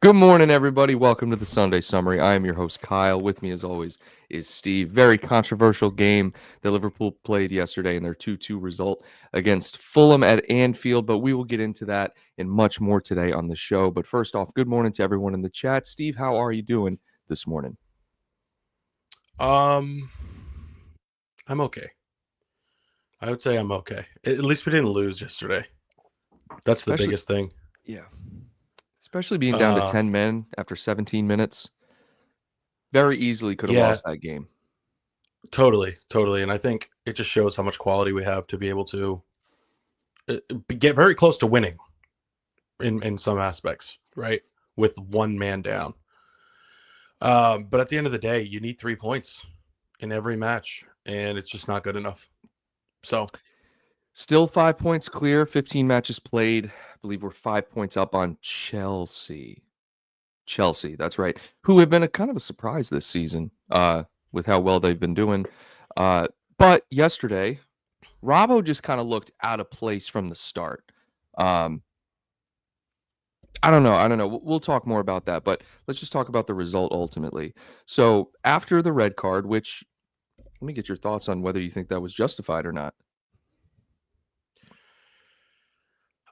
Good morning, everybody. Welcome to the Sunday Summary. I am your host, Kyle. With me, as always, is Steve. Very controversial game that Liverpool played yesterday in their 2-2 result against Fulham at Anfield, but we will get into that and much more today on the show. But first off, good morning to everyone in the chat. Steve, how are you doing this morning? I'm okay. I would say I'm okay. At least we didn't lose yesterday. That's the Especially, biggest thing. yeah, especially being down to Uh, 10 men after 17 minutes. Very easily could have yeah, lost that game. totally. And I think it just shows how much quality we have to be able to get very close to winning in some aspects, right? With one man down. But at the end of the day, you need 3 points in every match, and it's just not good enough. So, Still 5 points clear, 15 matches played. I believe we're 5 points up on Chelsea. Chelsea, that's right, who have been a kind of a surprise this season with how well they've been doing. But yesterday, Robbo just kind of looked out of place from the start. Um, I don't know. We'll talk more about that, but let's just talk about the result ultimately. So after the red card, which let me get your thoughts on whether you think that was justified or not.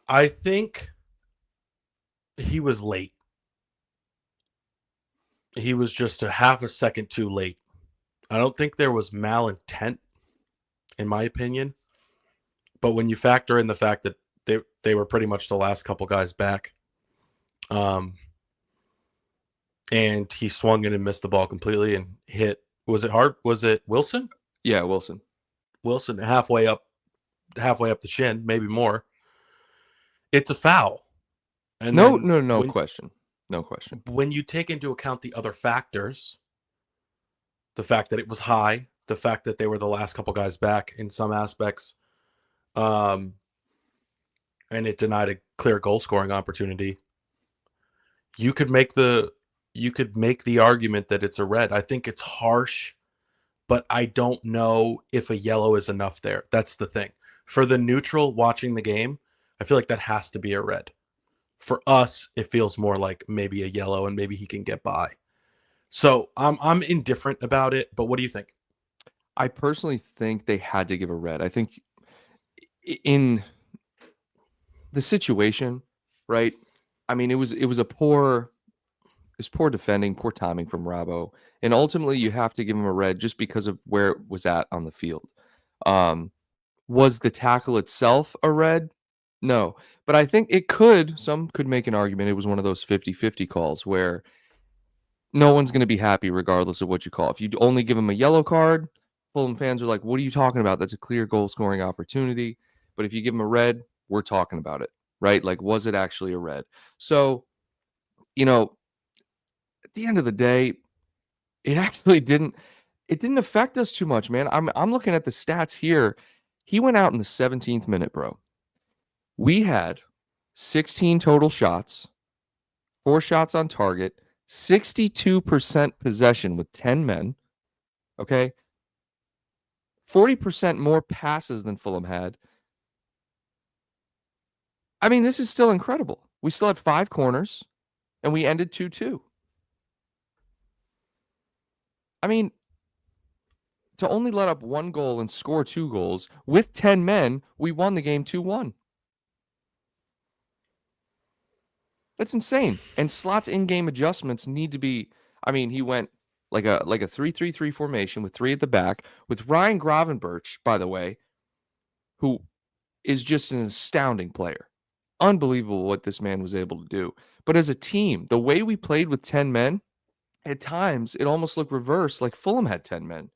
I think he was late. He was just a half a second too late. I don't think there was malintent, in my opinion. But when you factor in the fact that they were pretty much the last couple guys back, um, and he swung in and missed the ball completely and hit. Was it hard? Was it Wilson? Yeah, Wilson. Wilson halfway up the shin, maybe more. It's a foul. And No, then no, no question. No question. when you take into account the other factors, the fact that it was high, the fact that they were the last couple guys back in some aspects, um, and it denied a clear goal scoring opportunity, you could make the argument that it's a red. I think it's harsh, but I don't know if a yellow is enough there. That's the thing. For the neutral watching the game, I feel like that has to be a red. For us, it feels more like maybe a yellow and maybe he can get by. So I'm indifferent about it, but what do you think? I personally think they had to give a red. I think in the situation, right? I mean, it was poor defending, poor timing from Robbo, and ultimately you have to give him a red just because of where it was at on the field. Um, was the tackle itself a red? No, but I think some could make an argument it was one of those 50-50 calls where no one's going to be happy regardless of what you call. If you only give him a yellow card, Fulham fans are like, "What are you talking about? That's a clear goal scoring opportunity." But if you give him a red, we're talking about it, right? Like, was it actually a red? So, you know, at the end of the day, it actually didn't affect us too much, man. I'm looking at the stats here. He went out in the 17th minute, bro. We had 16 total shots, 4 shots on target, 62% possession with 10 men, okay? 40% more passes than Fulham had. I mean, this is still incredible. We still had 5 corners and we ended 2-2. I mean, to only let up 1 goal and score 2 goals with 10 men, we won the game 2-1. That's insane. And Slot's in-game adjustments need to be. I mean, he went like a 3-3-3 formation with 3 at the back with Ryan Gravenberch, by the way, who is just an astounding player. Unbelievable what this man was able to do. But as a team, the way we played with 10 men, at times it almost looked reversed like Fulham had 10 men.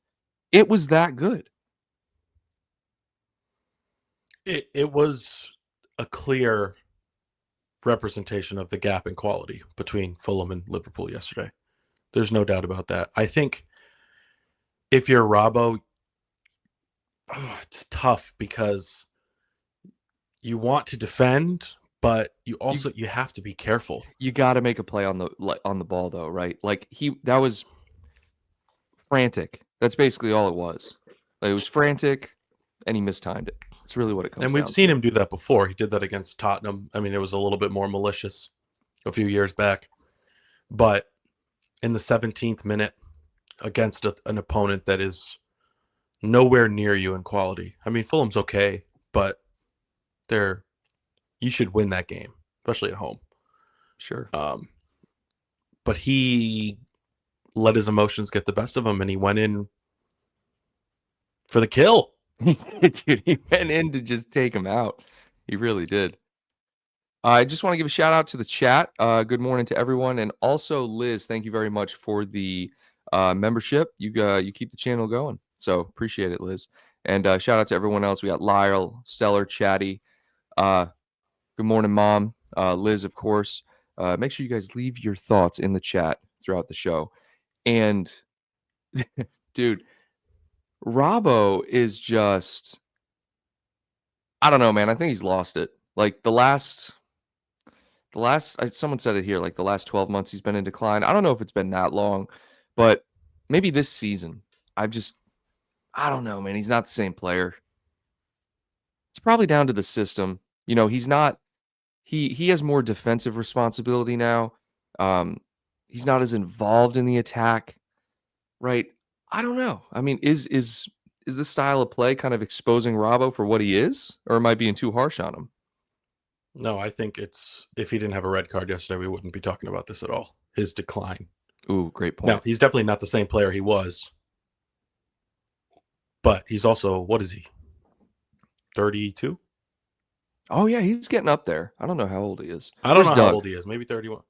It was that good. It was a clear representation of the gap in quality between Fulham and Liverpool yesterday. There's no doubt about that. I think if you're Robbo, it's tough because you want to defend, but You you have to be careful. you got to make a play on the ball though, right? Like that was frantic. That's basically all it was. Like, it was frantic, and he mistimed it. It's really what it comes And we've down seen to. him do that before. He did that against Tottenham. I mean, it was a little bit more malicious a few years back. But in the 17th minute against an opponent that is nowhere near you in quality. I mean, Fulham's okay, but you should win that game, especially at home. Sure. But he let his emotions get the best of him, and he went in for the kill. Dude, he went in to just take him out. He really did. I just want to give a shout out to the chat. Good morning to everyone, and also Liz. Thank you very much for the membership. You keep the channel going, so appreciate it, Liz. And shout out to everyone else. We got Lyle, Stellar, Chatty. Good morning, Mom. Liz, of course. Make sure you guys leave your thoughts in the chat throughout the show. And dude, Robbo is just, I don't know, man. I think he's lost it. Like someone said it here, like the last 12 months he's been in decline. I don't know if it's been that long, but maybe this season. I don't know, man. He's not the same player. It's probably down to the system. He's not, he has more defensive responsibility now. He's not as involved in the attack, right? I don't know. I mean, is this style of play kind of exposing Robbo for what he is, or am I being too harsh on him? No, I think it's, if he didn't have a red card yesterday, we wouldn't be talking about this at all. His decline. Ooh, great point. Now, he's definitely not the same player he was. But he's also, what is he? 32? Oh, yeah, he's getting up there. I don't know how old he is. I don't know how old he is. Maybe 31.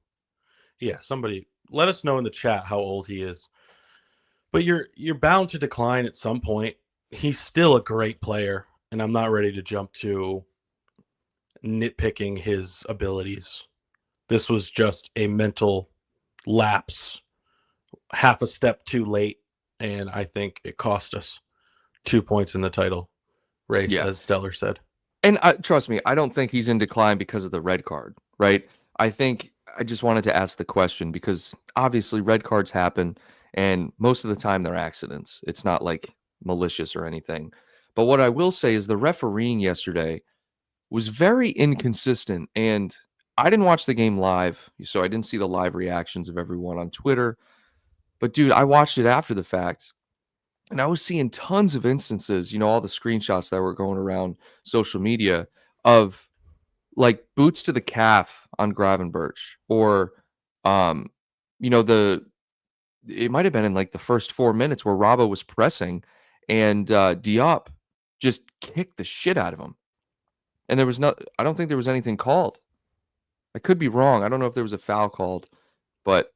Yeah, somebody let us know in the chat how old he is. But you're bound to decline at some point. He's still a great player, and I'm not ready to jump to nitpicking his abilities. This was just a mental lapse, half a step too late, and I think it cost us 2 points in the title race, as Stellar said. And trust me, I don't think he's in decline because of the red card, right? I think I just wanted to ask the question because obviously red cards happen, and most of the time they're accidents. It's not like malicious or anything. But what I will say is the refereeing yesterday was very inconsistent, and I didn't watch the game live, so I didn't see the live reactions of everyone on Twitter. But dude, I watched it after the fact, and I was seeing tons of instances, all the screenshots that were going around social media of like boots to the calf on Gravenberch, or it might have been in like the first 4 minutes where Robbo was pressing and Diop just kicked the shit out of him. And I don't think there was anything called. I could be wrong. I don't know if there was a foul called, but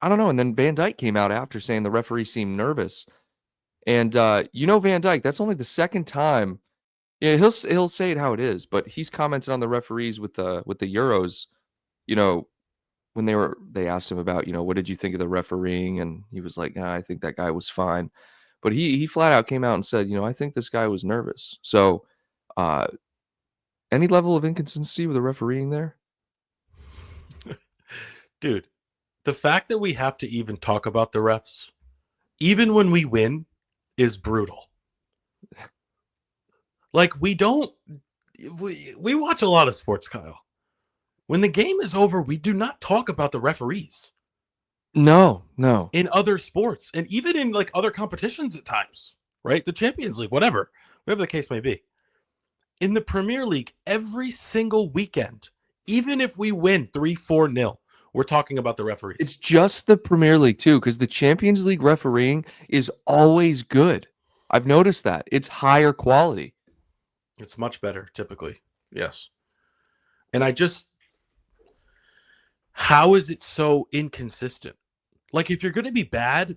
I don't know. And then Van Dijk came out after saying the referee seemed nervous. And Van Dijk, that's only the second time. Yeah, he'll say it how it is, but he's commented on the referees with the Euros, when they asked him about, what did you think of the refereeing? And he was like, I think that guy was fine. But he flat out came out and said, I think this guy was nervous. So any level of inconsistency with the refereeing there? Dude, the fact that we have to even talk about the refs, even when we win, is brutal. Like, we watch a lot of sports, Kyle. When the game is over, we do not talk about the referees. No. In other sports, and even in like other competitions at times, right? The Champions League, whatever the case may be. In the Premier League, every single weekend, even if we win 3-4-0, we're talking about the referees. It's just the Premier League too, because the Champions League refereeing is always good. I've noticed that. It's higher quality. It's much better, typically. Yes. And how is it so inconsistent? Like, if you're going to be bad,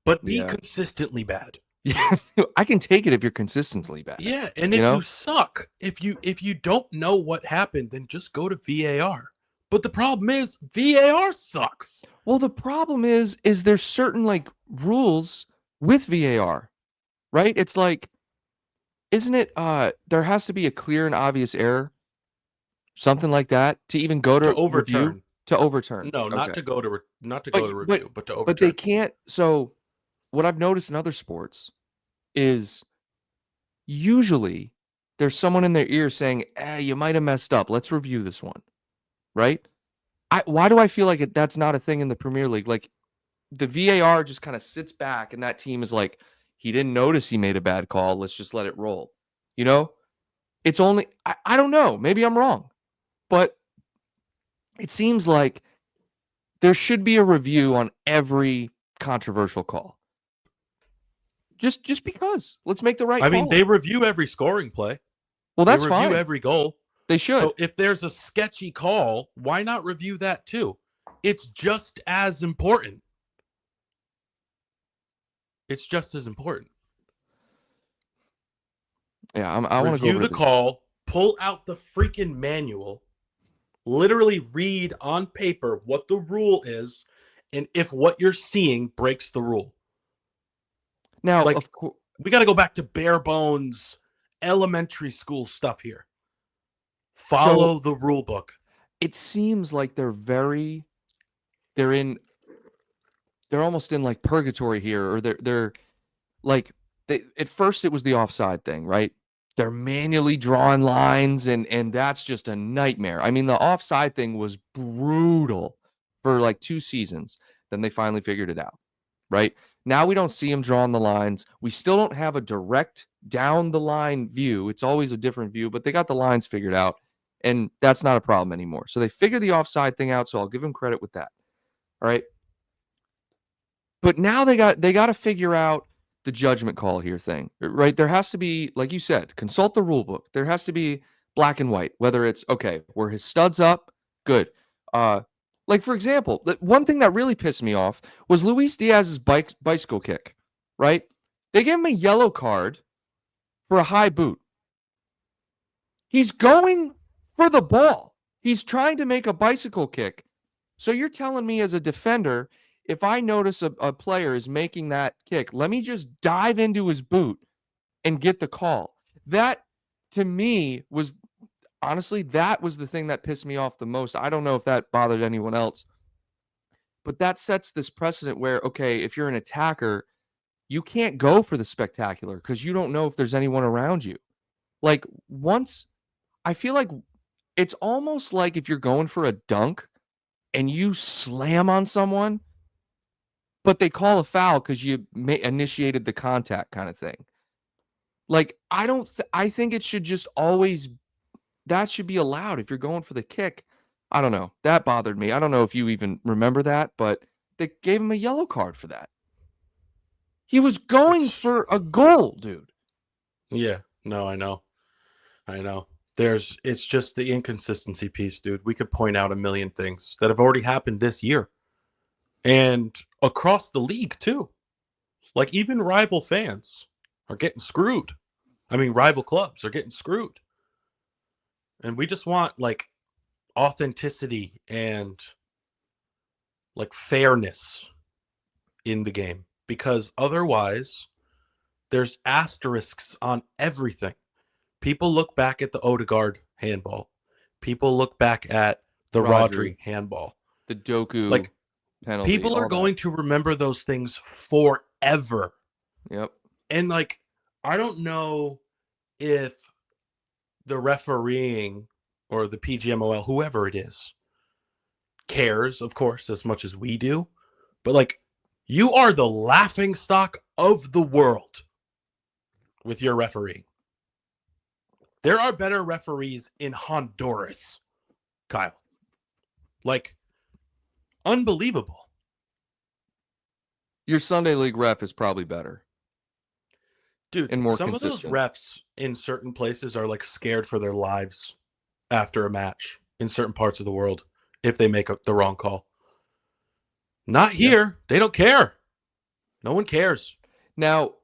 but be consistently bad. Yeah, I can take it if you're consistently bad. Yeah, and if you suck, if you don't know what happened, then just go to VAR. But the problem is VAR sucks. Well, the problem is there's certain like rules with VAR, right? It's like, isn't it there has to be a clear and obvious error, something like that, to even go to overturn. Review? To overturn. No, not to go to review, but to overturn. But they can't. So what I've noticed in other sports is usually there's someone in their ear saying, you might have messed up. Let's review this one. Right? Why do I feel like that's not a thing in the Premier League? Like the VAR just kind of sits back and that team is like, he didn't notice he made a bad call. Let's just let it roll. You know, it's only, I don't know. Maybe I'm wrong, but it seems like there should be a review on every controversial call. Just because. Let's make the right call. I mean, they review every scoring play. Well, that's they review fine. every goal. They should. So if there's a sketchy call, why not review that too? It's just as important. It's just as important. Yeah, I want to review the call, pull out the freaking manual, literally read on paper what the rule is, and if what you're seeing breaks the rule. Now, like, of course, we got to go back to bare bones elementary school stuff here. Follow the rule book. It seems like they're almost in like purgatory here, or they're like, at first it was the offside thing, right? They're manually drawing lines, and that's just a nightmare. I mean, the offside thing was brutal for like 2 seasons. Then they finally figured it out, right? Now we don't see them drawing the lines. We still don't have a direct down the line view. It's always a different view, but they got the lines figured out, and that's not a problem anymore. So they figured the offside thing out, so I'll give them credit with that. All right. But now they got to figure out the judgment call here thing, right? There has to be, like you said, consult the rule book. There has to be black and white, whether it's, okay, were his studs up? Good. Like, for example, the one thing that really pissed me off was Luis Diaz's bicycle kick, right? They gave him a yellow card for a high boot. He's going for the ball. He's trying to make a bicycle kick. So you're telling me as a defender, if I notice a player is making that kick, let me just dive into his boot and get the call. That, to me, was honestly, that was the thing that pissed me off the most. I don't know if that bothered anyone else, but that sets this precedent where, okay, if you're an attacker, you can't go for the spectacular because you don't know if there's anyone around you. Like, I feel like it's almost like if you're going for a dunk and you slam on someone, but they call a foul because you initiated the contact kind of thing. Like, I think it should just always, that should be allowed if you're going for the kick. I don't know. That bothered me. I don't know if you even remember that, but they gave him a yellow card for that. He was going for a goal, dude. Yeah. No, I know. It's just the inconsistency piece, dude. We could point out a million things that have already happened this year and across the league too. Like, even rival fans are getting screwed. I mean, rival clubs are getting screwed. And we just want like authenticity and like fairness in the game, because otherwise there's asterisks on everything. People look back at the Odegaard handball. People look back at the Rodri handball. The Doku like penalty. People are going to remember those things forever. Yep. And like, I don't know if the refereeing or the PGMOL, whoever it is, cares, of course, as much as we do. But like, you are the laughing stock of the world with your refereeing. There are better referees in Honduras, Kyle. Like, unbelievable. Your Sunday League ref is probably better. Dude, and more some consistent. of those refs in certain places are like scared for their lives after a match in certain parts of the world if they make the wrong call. Not here. Yeah. They don't care. No one cares. Now,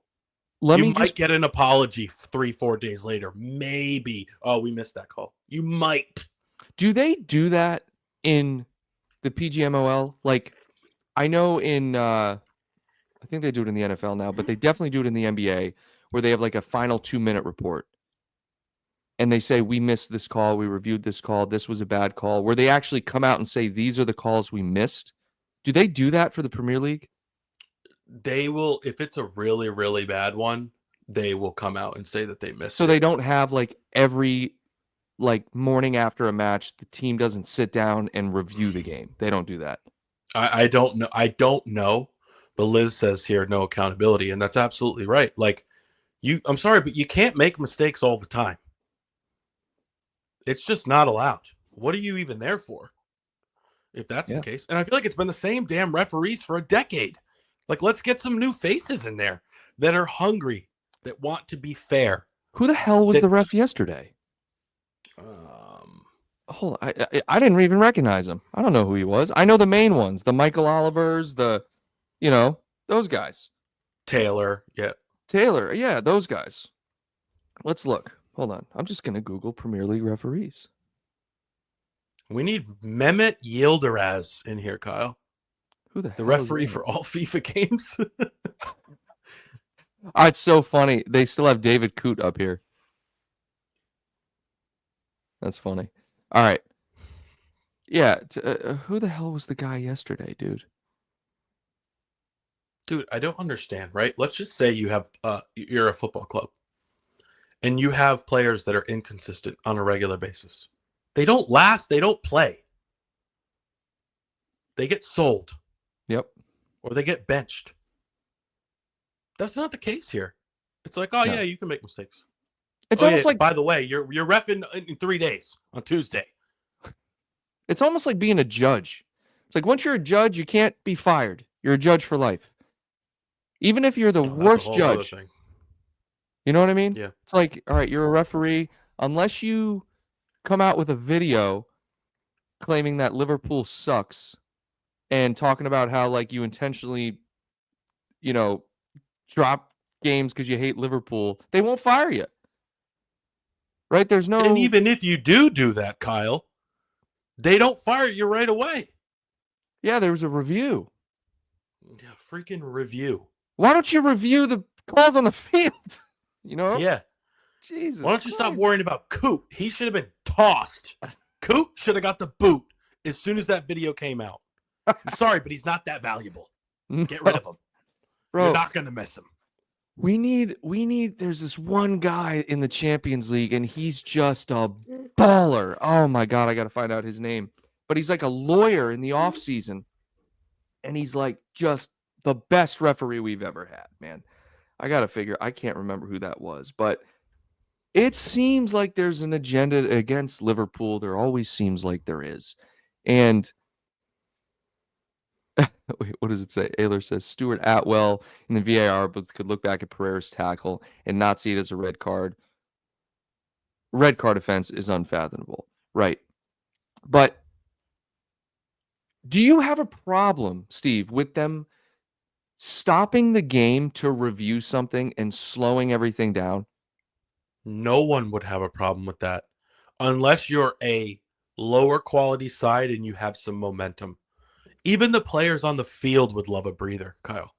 you might get an apology 3-4 days later. Maybe. Oh, we missed that call. You might. Do they do that in the PGMOL? Like, I know I think they do it in the NFL now, but they definitely do it in the NBA, where they have like a final 2-minute report. And they say, we missed this call. We reviewed this call. This was a bad call. Where they actually come out and say, these are the calls we missed. Do they do that for the Premier League? They will, if it's a really, really bad one, they will come out and say that they missed so it. They don't have like every like morning after a match, the team doesn't sit down and review the game. They don't do that. I don't know. I don't know. But Liz says here no accountability, and that's absolutely right. Like I'm sorry, but you can't make mistakes all the time. It's just not allowed. What are you even there for? If that's the case. And I feel like it's been the same damn referees for a decade. Like, let's get some new faces in there that are hungry, that want to be fair. Who the hell was the ref yesterday? Hold on. I didn't even recognize him. I don't know who he was. I know the main ones, the Michael Olivers, those guys. Taylor, yeah. Taylor, yeah, those guys. Let's look. Hold on. I'm just going to Google Premier League referees. We need Mehmet Yildiraz in here, Kyle. Who the hell referee for all FIFA games? It's so funny. They still have David Coote up here. That's funny. All right. Yeah. Who the hell was the guy yesterday, dude? Dude, I don't understand, right? Let's just say you have you're a football club and you have players that are inconsistent on a regular basis. They don't last. They don't play. They get sold. Yep. Or they get benched. That's not the case here. It's like, yeah, you can make mistakes. It's almost like, by the way, you're reffing in 3 days on Tuesday. It's almost like being a judge. It's like once you're a judge, you can't be fired. You're a judge for life. Even if you're the worst judge. You know what I mean? Yeah. It's like, all right, you're a referee. Unless you come out with a video claiming that Liverpool sucks and talking about how like you intentionally, drop games because you hate Liverpool, they won't fire you. Right? There's no. And even if you do that, Kyle, they don't fire you right away. Yeah, there was a review. Yeah, freaking review. Why don't you review the calls on the field? Yeah. Jesus. Why don't you stop worrying about Coote? He should have been tossed. Coote should have got the boot as soon as that video came out. I'm sorry, but he's not that valuable. Get rid of him. Bro, you're not going to miss him. We need, there's this one guy in the Champions League, and he's just a baller. Oh my God, I got to find out his name. But he's like a lawyer in the off season. And he's like just the best referee we've ever had, man. I got to figure, I can't remember who that was, but it seems like there's an agenda against Liverpool. There always seems like there is. And wait, what does it say? Ayler says Stuart Atwell in the VAR but could look back at Pereira's tackle and not see it as a red card. Red card offense is unfathomable. Right. But do you have a problem, Steve, with them stopping the game to review something and slowing everything down? No one would have a problem with that unless you're a lower quality side and you have some momentum. Even the players on the field would love a breather, Kyle.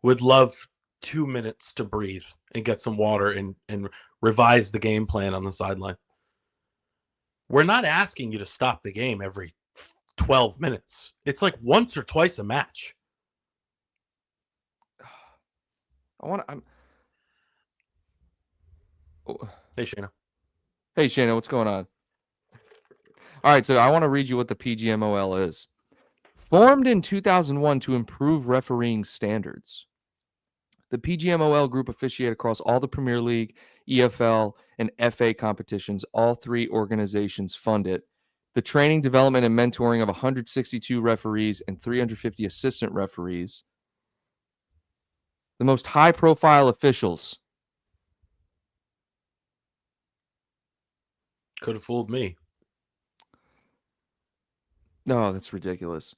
Would love 2 minutes to breathe and get some water and revise the game plan on the sideline. We're not asking you to stop the game every 12 minutes. It's like once or twice a match. Hey, Shayna. Hey, Shayna, what's going on? All right, so I want to read you what the PGMOL is. Formed in 2001 to improve refereeing standards. The PGMOL group officiate across all the Premier League, EFL, and FA competitions. All three organizations fund it. The training, development, and mentoring of 162 referees and 350 assistant referees. The most high-profile officials. Could have fooled me. No, that's ridiculous.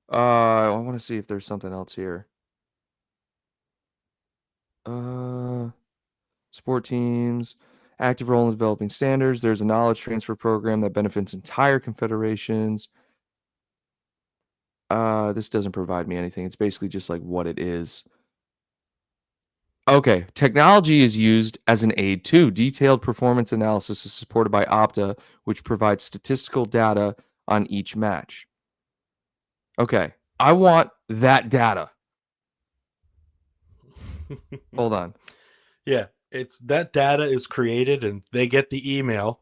I want to see if there's something else here. Sport teams, active role in developing standards. There's a knowledge transfer program that benefits entire confederations. This doesn't provide me anything. It's basically just like what it is. Okay, technology is used as an aid too. Detailed performance analysis is supported by Opta, which provides statistical data on each match. Okay, I want that data. Hold on. Yeah, it's that data is created and they get the email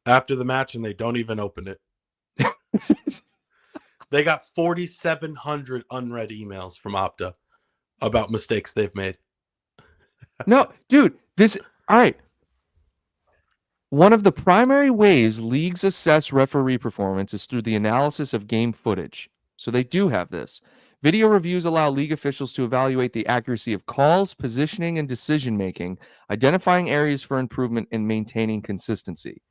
after the match, and they don't even open it. They got 4,700 unread emails from Opta about mistakes they've made. No, dude, all right. One of the primary ways leagues assess referee performance is through the analysis of game footage. So they do have this. Video reviews allow league officials to evaluate the accuracy of calls, positioning, and decision making, identifying areas for improvement, and maintaining consistency.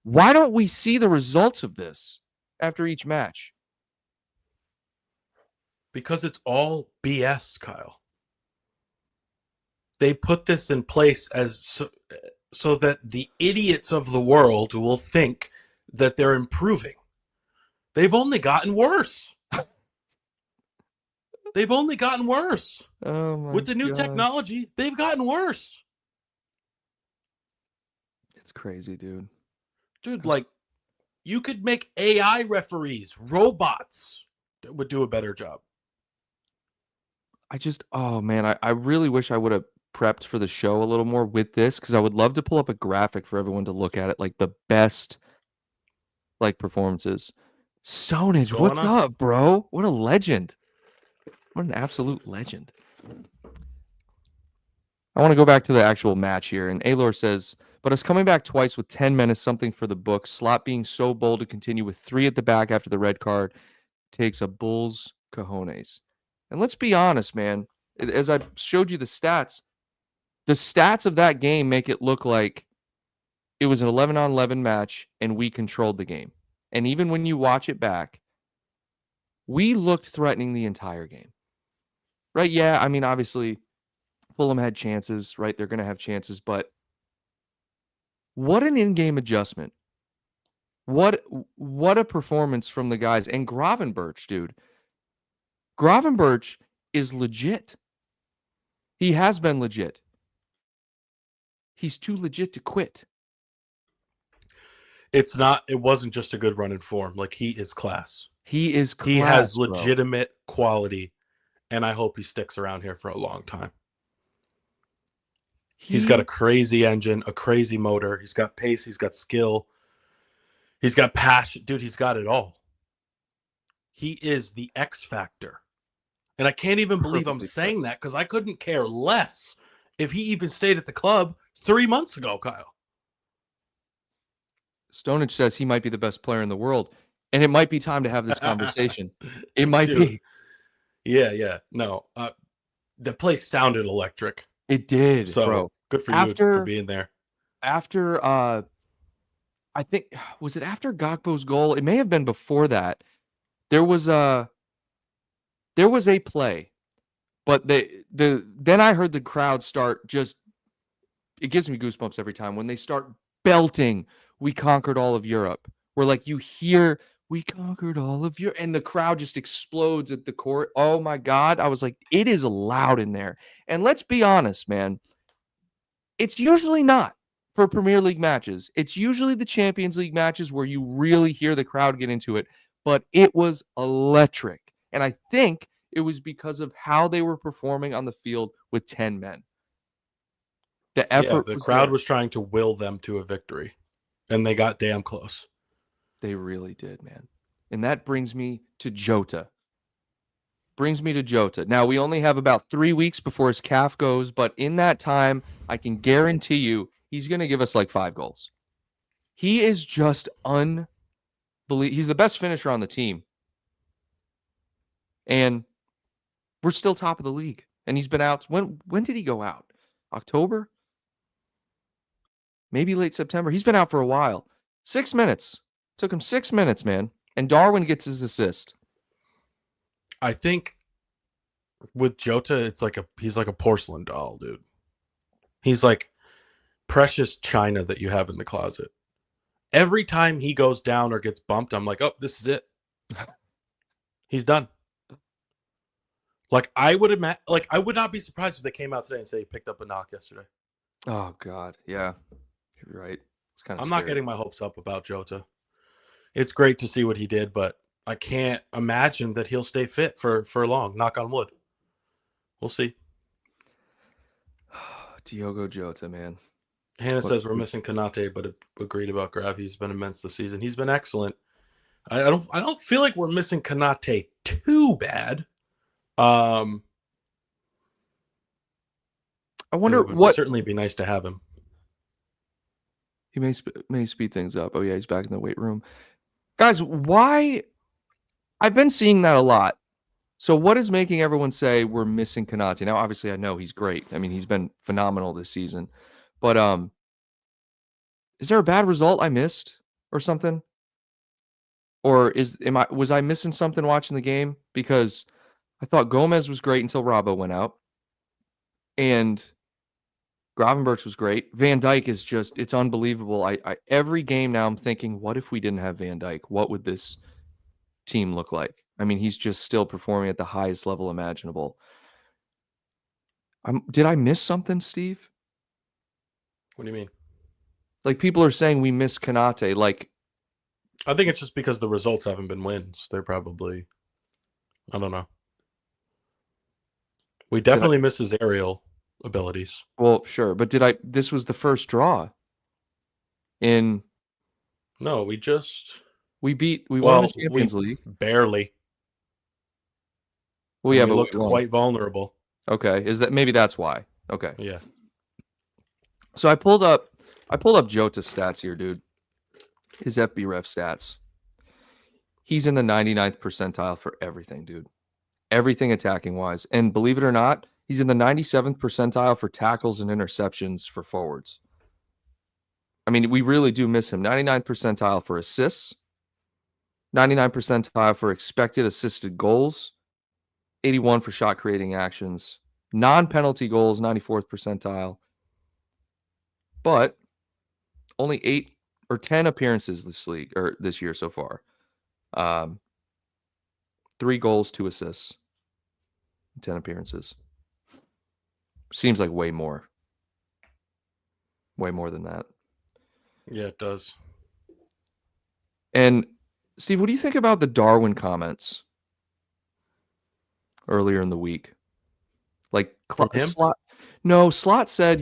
Why don't we see the results of this after each match? Because it's all BS, Kyle. They put this in place so that the idiots of the world will think that they're improving. They've only gotten worse. They've only gotten worse. Oh my With the new God. technology, they've gotten worse. It's crazy, dude. Dude, like, you could make AI referees, robots that would do a better job. Oh man, I really wish I would have prepped for the show a little more with this, because I would love to pull up a graphic for everyone to look at it, like the best like performances. Sonage, what's up, bro? What a legend. What an absolute legend. I want to go back to the actual match here. And Aylor says, but us coming back twice with 10 men is something for the books. Slot being so bold to continue with 3 at the back after the red card takes a Bulls cojones. And let's be honest, man. As I showed you the stats of that game make it look like it was an 11-on-11 match and we controlled the game. And even when you watch it back, we looked threatening the entire game. Right? Yeah, I mean, obviously, Fulham had chances, right? They're going to have chances, but what an in-game adjustment. What a performance from the guys. And Gravenberch, dude. Gravenberch is legit. He has been legit. He's too legit to quit. It wasn't just a good run in form. Like, he is class. He is class, he has legitimate quality, and I hope he sticks around here for a long time. He's got a crazy engine, a crazy motor. He's got pace. He's got skill. He's got passion. Dude, he's got it all. He is the X factor. And I can't even believe I'm saying that, because I couldn't care less if he even stayed at the club 3 months ago, Kyle. Stonage says he might be the best player in the world, and it might be time to have this conversation. It might be. Yeah. No, the place sounded electric. It did, so, bro. Good for you for being there. After, I think, was it after Gakpo's goal? It may have been before that. There was a play, but then I heard the crowd start it gives me goosebumps every time when they start belting, "We conquered all of Europe." Where like you hear, "We conquered all of Europe," and the crowd just explodes at the court. Oh my God. I was like, it is loud in there. And let's be honest, man. It's usually not for Premier League matches. It's usually the Champions League matches where you really hear the crowd get into it. But it was electric. And I think it was because of how they were performing on the field with 10 men. The effort the crowd was trying to will them to a victory, and they got damn close. They really did, man. And that brings me to Jota. Now, we only have about 3 weeks before his calf goes, but in that time, I can guarantee you he's going to give us like 5 goals. He is just unbelievable. He's the best finisher on the team. And we're still top of the league. And he's been out. When did he go out? October? Maybe late September. He's been out for a while. 6 minutes. Took him 6 minutes, man. And Darwin gets his assist. I think with Jota, he's like a porcelain doll, dude. He's like precious china that you have in the closet. Every time he goes down or gets bumped, I'm like, oh, this is it. He's done. Like, I would not be surprised if they came out today and say he picked up a knock yesterday. Oh God, yeah, you're right. It's kind of. I'm not getting my hopes up about Jota. It's great to see what he did, but I can't imagine that he'll stay fit for long. Knock on wood. We'll see. Diogo Jota, man. Hannah says we're missing Konate, but agreed about Grav. He's been immense this season. He's been excellent. I don't feel like we're missing Konate too bad. I wonder it would what certainly be nice to have him. he may speed things up. Oh yeah, he's back in the weight room. Guys, why? I've been seeing that a lot. So what is making everyone say we're missing Konate? Now, obviously, I know he's great. I mean, he's been phenomenal this season. But is there a bad result I missed or something? Or was I missing something watching the game? Because I thought Gomez was great until Robbo went out. And Gravenberch was great. Van Dijk is it's unbelievable. I every game now I'm thinking, what if we didn't have Van Dijk? What would this team look like? I mean, he's just still performing at the highest level imaginable. Did I miss something, Steve? What do you mean? Like, people are saying we miss Konate. Like, I think it's just because the results haven't been wins. They're probably, I don't know. We definitely miss his aerial abilities. Well, sure, but this was the first draw. No, we won the Champions League. Barely. Well, yeah, we but looked quite vulnerable. Okay, maybe that's why. Okay. Yeah. So I pulled up Jota's stats here, dude. His FBref stats. He's in the 99th percentile for everything, dude. Everything attacking wise. And believe it or not, he's in the 97th percentile for tackles and interceptions for forwards. I mean, we really do miss him. 99th percentile for assists, 99th percentile for expected assisted goals, 81 for shot creating actions, non-penalty goals, 94th percentile. But only 8 or 10 appearances this year so far. 3 goals, 2 assists, 10 appearances. Seems like way more. Way more than that. Yeah, it does. And Steve, what do you think about the Darwin comments earlier in the week? Like, from him? Slot said,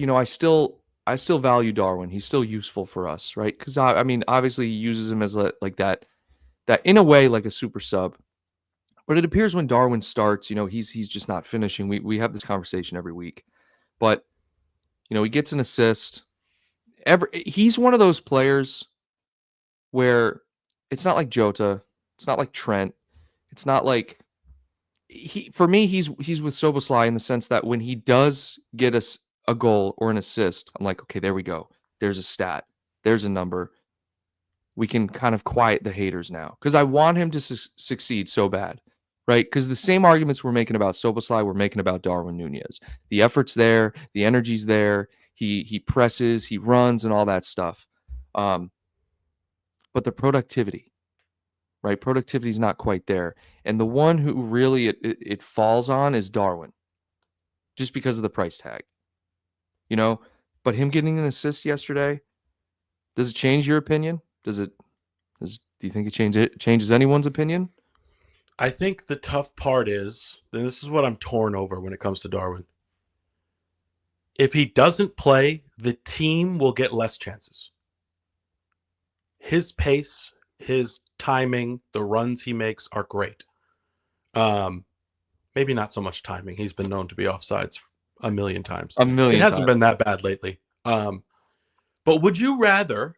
I still value Darwin. He's still useful for us, right? Because I mean, obviously he uses him as like that in a way like a super sub. But it appears when Darwin starts, he's just not finishing. We have this conversation every week. But he gets an assist. He's one of those players where it's not like Jota, it's not like Trent, it's not like for me he's with Szoboszlai in the sense that when he does get us a goal or an assist, I'm like, okay, there we go. There's a stat. There's a number. We can kind of quiet the haters now because I want him to succeed so bad, right? Because the same arguments we're making about Szoboszlai, we're making about Darwin Núñez. The effort's there, the energy's there. He presses, he runs, and all that stuff. But the productivity, right? Productivity is not quite there. And the one who really it falls on is Darwin, just because of the price tag. But him getting an assist yesterday, does it change your opinion? Do you think it changes anyone's opinion? I think the tough part is, and this is what I'm torn over when it comes to Darwin. If he doesn't play, the team will get less chances. His pace, his timing, the runs he makes are great. Maybe not so much timing. He's been known to be offsides a million times. It hasn't been that bad lately. But would you rather,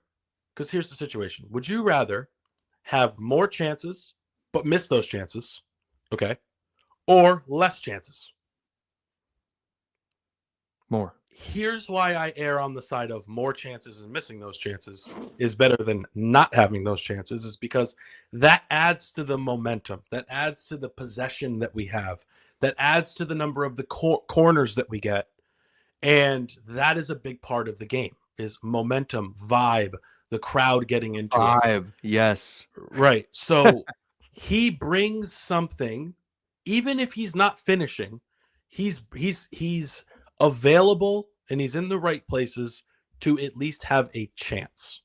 because here's the situation, would you rather have more chances but miss those chances, okay, or less chances? More. Here's why I err on the side of more chances and missing those chances is better than not having those chances, is because that adds to the momentum, that adds to the possession that we have, that adds to the number of the corners that we get. And that is a big part of the game, is momentum, vibe, the crowd getting into it. Yes. Right. So he brings something, even if he's not finishing, he's available and he's in the right places to at least have a chance.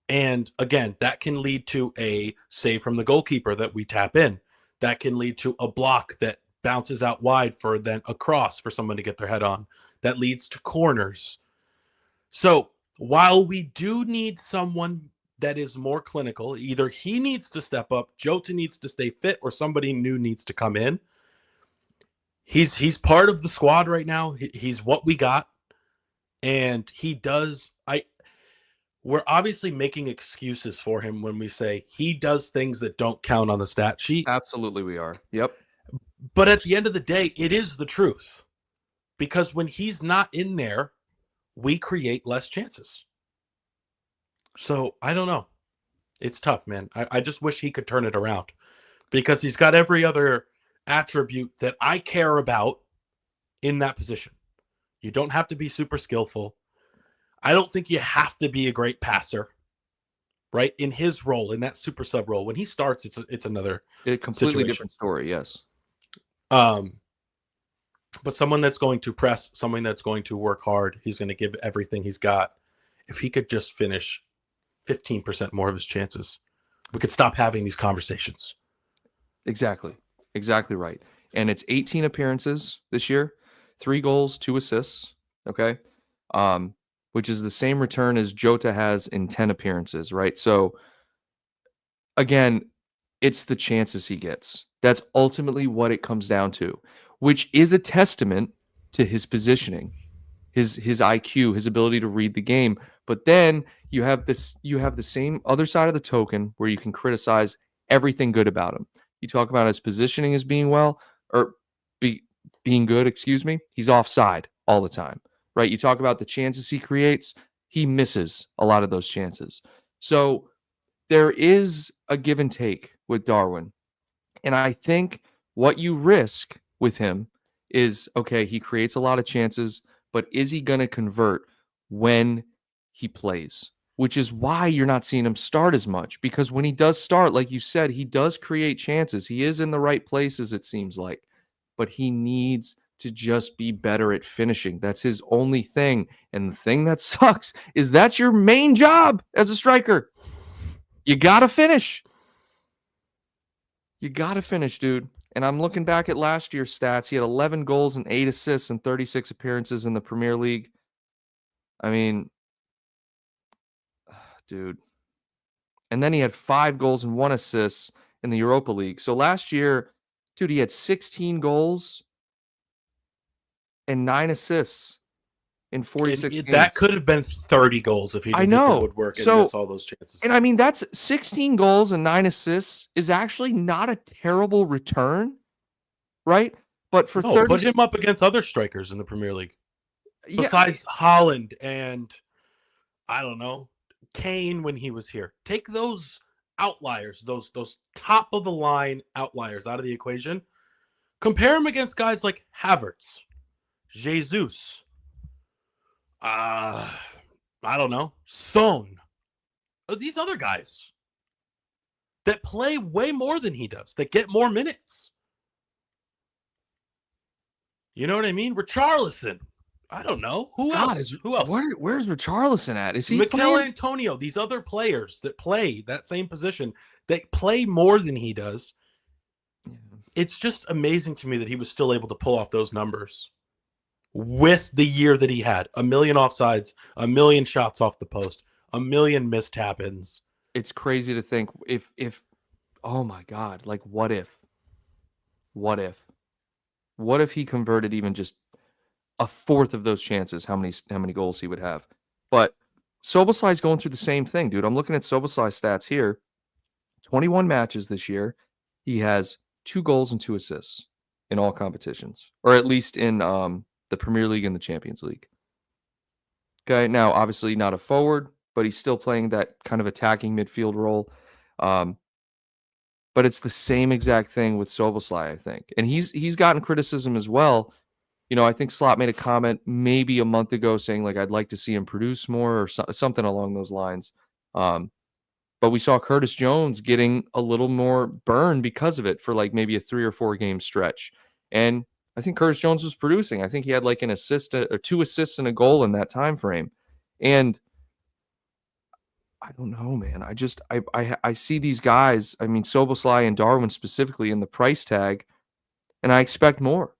And again, that can lead to a save from the goalkeeper that we tap in. That can lead to a block that bounces out wide for then a cross for someone to get their head on. That leads to corners. So while we do need someone that is more clinical, either he needs to step up, Jota needs to stay fit, or somebody new needs to come in. He's part of the squad right now. He's what we got, and he does. We're obviously making excuses for him when we say he does things that don't count on the stat sheet. Absolutely, we are. Yep. But at the end of the day, it is the truth. Because when he's not in there, we create less chances. So I don't know. It's tough, man. I just wish he could turn it around because he's got every other attribute that I care about in that position. You don't have to be super skillful. I don't think you have to be a great passer, right? In his role, in that super sub role, when he starts, it's another Completely situation. different story. Yes. But someone that's going to press, someone that's going to work hard, he's going to give everything he's got. If he could just finish 15% more of his chances, we could stop having these conversations. Exactly right. And it's 18 appearances this year, 3 goals, 2 assists. Okay. Which is the same return as Jota has in 10 appearances, right? So again, it's the chances he gets. That's ultimately what it comes down to, which is a testament to his positioning, his IQ, his ability to read the game. But then you have the same other side of the token where you can criticize everything good about him. You talk about his positioning as being being good, excuse me. He's offside all the time, right? You talk about the chances he creates, he misses a lot of those chances. So there is a give and take with Darwin. And I think what you risk with him is, okay, he creates a lot of chances, but is he going to convert when he plays? Which is why you're not seeing him start as much, because when he does start, like you said, he does create chances. He is in the right places, it seems like, but he needs to just be better at finishing. That's his only thing. And the thing that sucks is that's your main job as a striker. You got to finish. You got to finish, dude. And I'm looking back at last year's stats. He had 11 goals and 8 assists and 36 appearances in the Premier League. I mean, dude. And then he had 5 goals and 1 assist in the Europa League. So last year, dude, he had 16 goals and 9 assists in 46 games. That could have been 30 goals if he didn't hit the woodwork and miss all those chances. And I mean, that's 16 goals and 9 assists is actually not a terrible return, right? But for 30, put him up against other strikers in the Premier League. Besides Haaland and, I don't know, Kane when he was here. Take those outliers, those top of the line outliers out of the equation. Compare him against guys like Havertz, Jesus, I don't know, Son. These other guys that play way more than he does, that get more minutes. You know what I mean? Richarlison. I don't know. Who else? Where's Richarlison at? Is he Mikel Antonio? These other players that play that same position, they play more than he does. Yeah. It's just amazing to me that he was still able to pull off those numbers with the year that he had. 1 million offsides, 1 million shots off the post, 1 million missed tap-ins. It's crazy to think if oh my God, like what if he converted even just a fourth of those chances, how many goals he would have. But Szoboszlai's going through the same thing, dude. I'm looking at Szoboszlai's stats here. 21 matches this year. He has 2 goals and 2 assists in all competitions, or at least in the Premier League and the Champions League. Okay, now obviously not a forward, but he's still playing that kind of attacking midfield role. But it's the same exact thing with Szoboszlai, I think. And he's gotten criticism as well. You know, I think Slot made a comment maybe a month ago saying, like, I'd like to see him produce more or something along those lines. But we saw Curtis Jones getting a little more burn because of it for like maybe a 3 or 4 game stretch. And I think Curtis Jones was producing. I think he had like an assist or 2 assists and a goal in that time frame. And I don't know, man. I see these guys, I mean, Szoboszlai and Darwin specifically in the price tag, and I expect more.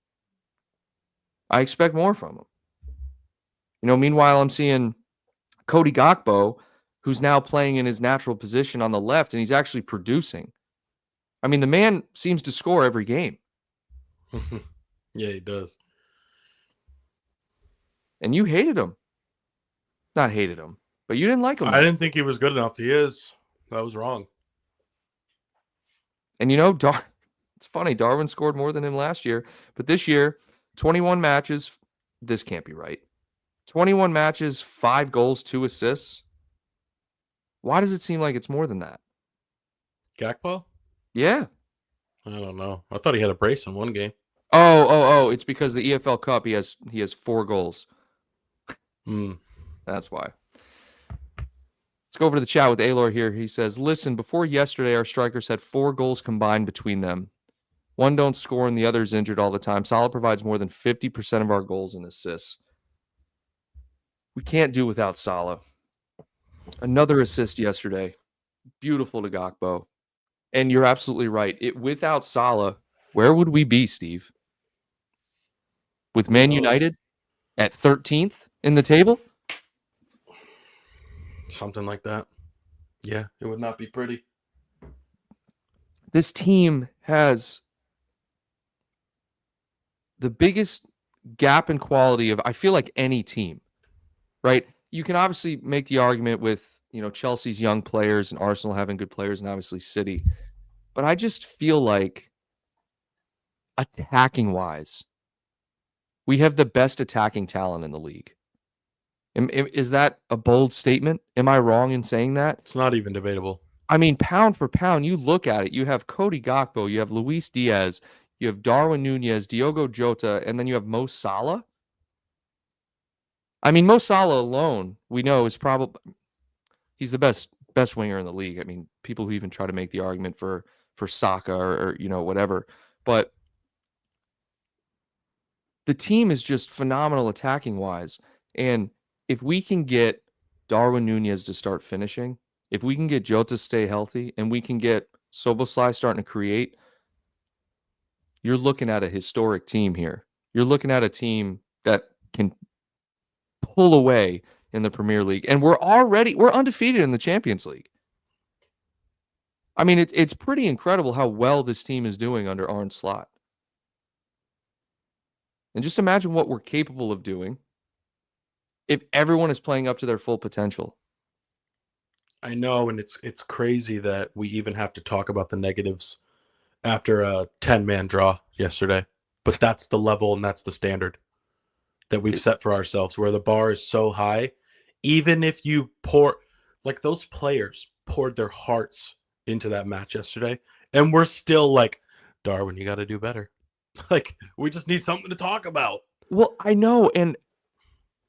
I expect more from them. You know, meanwhile, I'm seeing Cody Gakpo, who's now playing in his natural position on the left, and he's actually producing. I mean, the man seems to score every game. Yeah, he does. And you hated him. Not hated him, but you didn't like him. I didn't think he was good enough. He is. That was wrong. And it's funny, Darwin scored more than him last year, but this year, 21 matches. This can't be right. 21 matches, 5 goals, 2 assists. Why does it seem like it's more than that? Gakpo? Yeah. I don't know. I thought he had a brace in one game. Oh, it's because the EFL Cup he has 4 goals. That's why. Let's go over to the chat with Aylor here. He says, listen, before yesterday, our strikers had 4 goals combined between them. One don't score and the other's injured all the time. Salah provides more than 50% of our goals and assists. We can't do without Salah. Another assist yesterday. Beautiful to Gakpo. And you're absolutely right. Without Salah, where would we be, Steve? With Man United at 13th in the table? Something like that. Yeah, it would not be pretty. This team has the biggest gap in quality of, I feel like, any team, right? You can obviously make the argument with, Chelsea's young players and Arsenal having good players and obviously City. But I just feel like attacking-wise, we have the best attacking talent in the league. Is that a bold statement? Am I wrong in saying that? It's not even debatable. I mean, pound for pound, you look at it. You have Cody Gakpo, you have Luis Diaz, you have Darwin Nunez, Diogo Jota, and then you have Mo Salah. I mean, Mo Salah alone, we know, is probably he's the best winger in the league. I mean, people who even try to make the argument for Saka or whatever. But the team is just phenomenal attacking wise. And if we can get Darwin Nunez to start finishing, if we can get Jota to stay healthy, and we can get Szoboszlai starting to create, you're looking at a historic team here. You're looking at a team that can pull away in the Premier League. And we're undefeated in the Champions League. I mean, it's pretty incredible how well this team is doing under Arne Slot. And just imagine what we're capable of doing if everyone is playing up to their full potential. I know, and it's crazy that we even have to talk about the negatives after a 10-man draw yesterday. But that's the level and that's the standard that we've set for ourselves, where the bar is so high. Even if you like those players poured their hearts into that match yesterday, and we're still like, Darwin, you got to do better. Like, we just need something to talk about. Well, I know,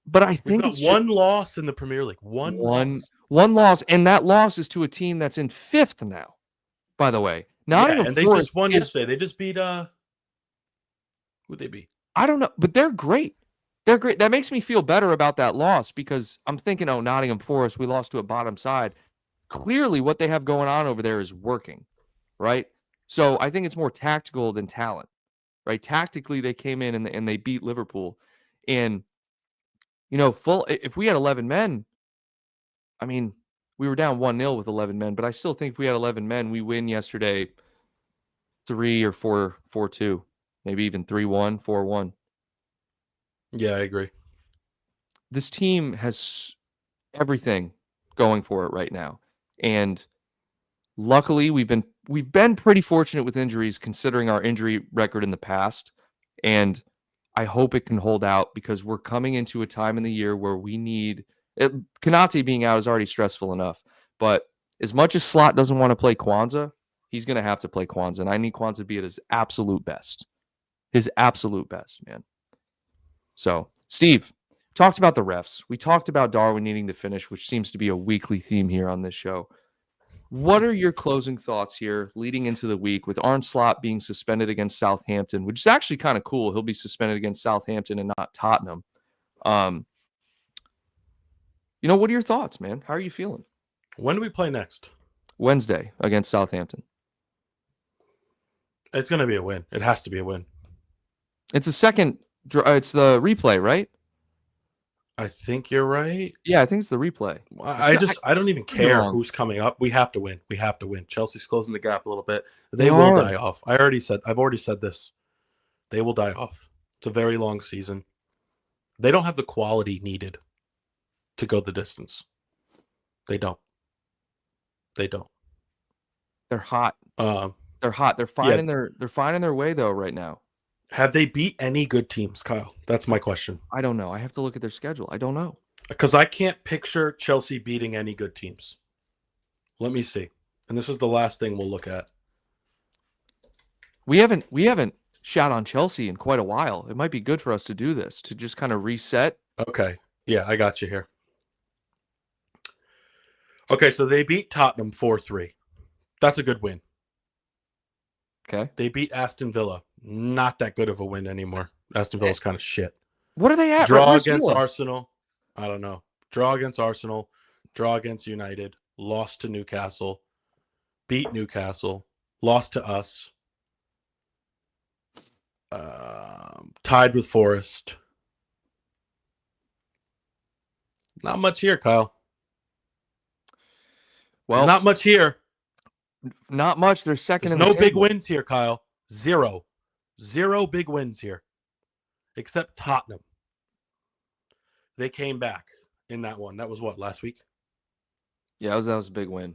but I think it's one loss in the Premier League. One loss, and that loss is to a team that's in 5th now. By the way, and they just won yesterday. They just beat who'd they beat? I don't know, but they're great. They're great. That makes me feel better about that loss, because I'm thinking, Nottingham Forest, we lost to a bottom side. Clearly, what they have going on over there is working, right? So I think it's more tactical than talent, right? Tactically, they came in and they beat Liverpool. And, if we had 11 men, I mean, we were down 1-0 with 11 men, but I still think if we had 11 men, we win yesterday 3 or 4-2, maybe even 3-1, 4-1. Yeah, I agree. This team has everything going for it right now. And luckily, we've been pretty fortunate with injuries, considering our injury record in the past. And I hope it can hold out, because we're coming into a time in the year where we need it. Konate being out is already stressful enough. But as much as Slot doesn't want to play Kwanzaa, he's going to have to play Kwanzaa. And I need Kwanzaa to be at his absolute best. His absolute best, man. So, Steve, talked about the refs. We talked about Darwin needing to finish, which seems to be a weekly theme here on this show. What are your closing thoughts here leading into the week with Arne Slot being suspended against Southampton, which is actually kind of cool. He'll be suspended against Southampton and not Tottenham. What are your thoughts, man? How are you feeling? When do we play next? Wednesday against Southampton. It's going to be a win. It has to be a win. It's the replay, right? I think you're right. Yeah, I think it's the replay. I don't even could be care wrong. who's coming up. We have to win. We have to win. Chelsea's closing the gap a little bit. They They will are. die off. I've already said this. They will die off. It's a very long season. They don't have the quality needed to go the distance. They don't. They don't. They're hot. Um, They're hot. They're finding their way though right now. have they beat any good teams, Kyle? That's my question. I don't know. I have to look at their schedule. I don't know. Because I can't picture Chelsea beating any good teams. Let me see. And this is the last thing we'll look at. We haven't shot on Chelsea in quite a while. It might be good for us to do this, to just kind of reset. Okay. Yeah, I got you here. Okay, so they beat Tottenham 4-3. That's a good win. Okay. They beat Aston Villa. Not that good of a win anymore. Aston Villa's kind of shit. What are they at? Draw Where's against Villa? Arsenal. I don't know. Draw against Arsenal. Draw against United. Lost to Newcastle. Beat Newcastle. Lost to us. Tied with Forest. Not much here, Kyle. Well, not much here. Not much. They're second. There's in the no big table. wins here, Kyle. Zero big wins here, except Tottenham. They came back in that one. That was what, last week? Yeah, that was a big win.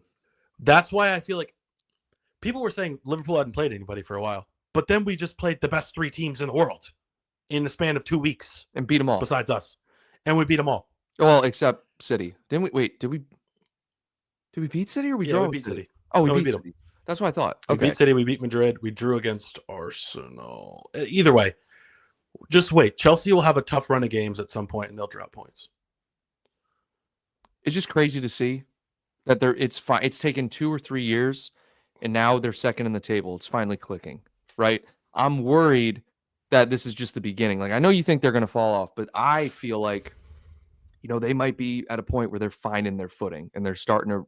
That's why I feel like people were saying Liverpool hadn't played anybody for a while, but then we just played the best 3 teams in the world in the span of 2 weeks and beat them all. Besides us, and we beat them all. Well, except City. Didn't we? Wait, did we beat City or we Yeah, draw we with beat City. Oh, we No, we beat beat City. That's what I thought. We Okay. beat City. We beat Madrid. We drew against Arsenal. Either way, just wait. Chelsea will have a tough run of games at some point, and they'll drop points. It's just crazy to see that it's fine. It's taken 2 or 3 years, and now they're second in the table. It's finally clicking, right? I'm worried that this is just the beginning. Like, I know you think they're going to fall off, but I feel like, they might be at a point where they're finding their footing and they're starting to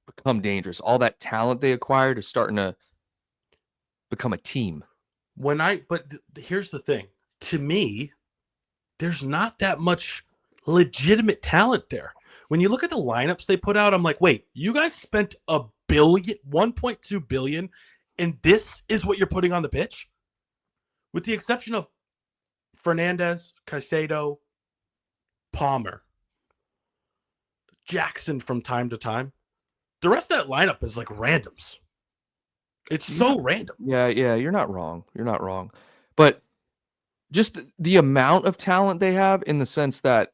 become dangerous. All that talent they acquired is starting to become a team. Here's the thing. To me, there's not that much legitimate talent there. When you look at the lineups they put out, I'm like, wait, you guys spent $1.2 billion, and this is what you're putting on the pitch? With the exception of Fernandez, Caicedo, Palmer, Jackson from time to time. The rest of that lineup is like randoms. It's so random. Yeah, you're not wrong. You're not wrong. But just the amount of talent they have, in the sense that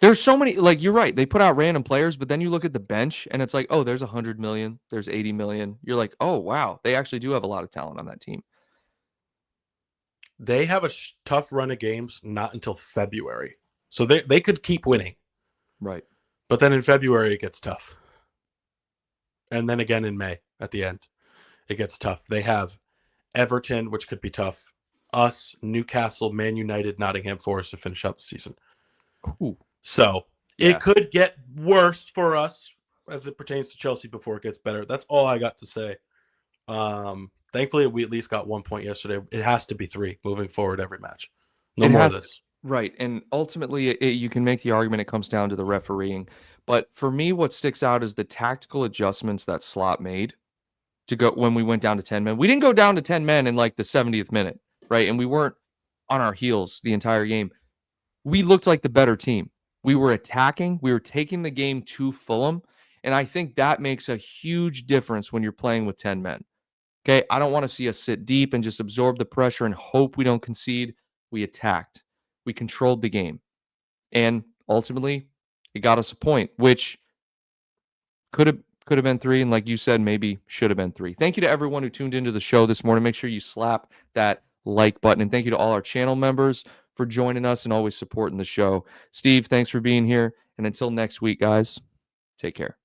there's so many, like, you're right. They put out random players, but then you look at the bench and it's like, oh, there's 100 million. There's 80 million. You're like, oh, wow. They actually do have a lot of talent on that team. They have a tough run of games, not until February. So they could keep winning. Right. But then in February, it gets tough. And then again in May at the end, it gets tough. They have Everton, which could be tough. Us, Newcastle, Man United, Nottingham Forest to finish out the season. Ooh. So it could get worse for us as it pertains to Chelsea before it gets better. That's all I got to say. Thankfully, we at least got 1 point yesterday. It has to be 3 moving forward every match. No more of this. Right. And ultimately, you can make the argument it comes down to the refereeing. But for me, what sticks out is the tactical adjustments that Slot made to go when we went down to 10 men. We didn't go down to 10 men in like the 70th minute, right? And we weren't on our heels the entire game. We looked like the better team. We were attacking. We were taking the game to Fulham. And I think that makes a huge difference when you're playing with 10 men. Okay, I don't want to see us sit deep and just absorb the pressure and hope we don't concede. We attacked. We controlled the game. And ultimately, it got us a point, which could have been 3. And like you said, maybe should have been 3. Thank you to everyone who tuned into the show this morning. Make sure you slap that like button. And thank you to all our channel members for joining us and always supporting the show. Steve, thanks for being here. And until next week, guys, take care.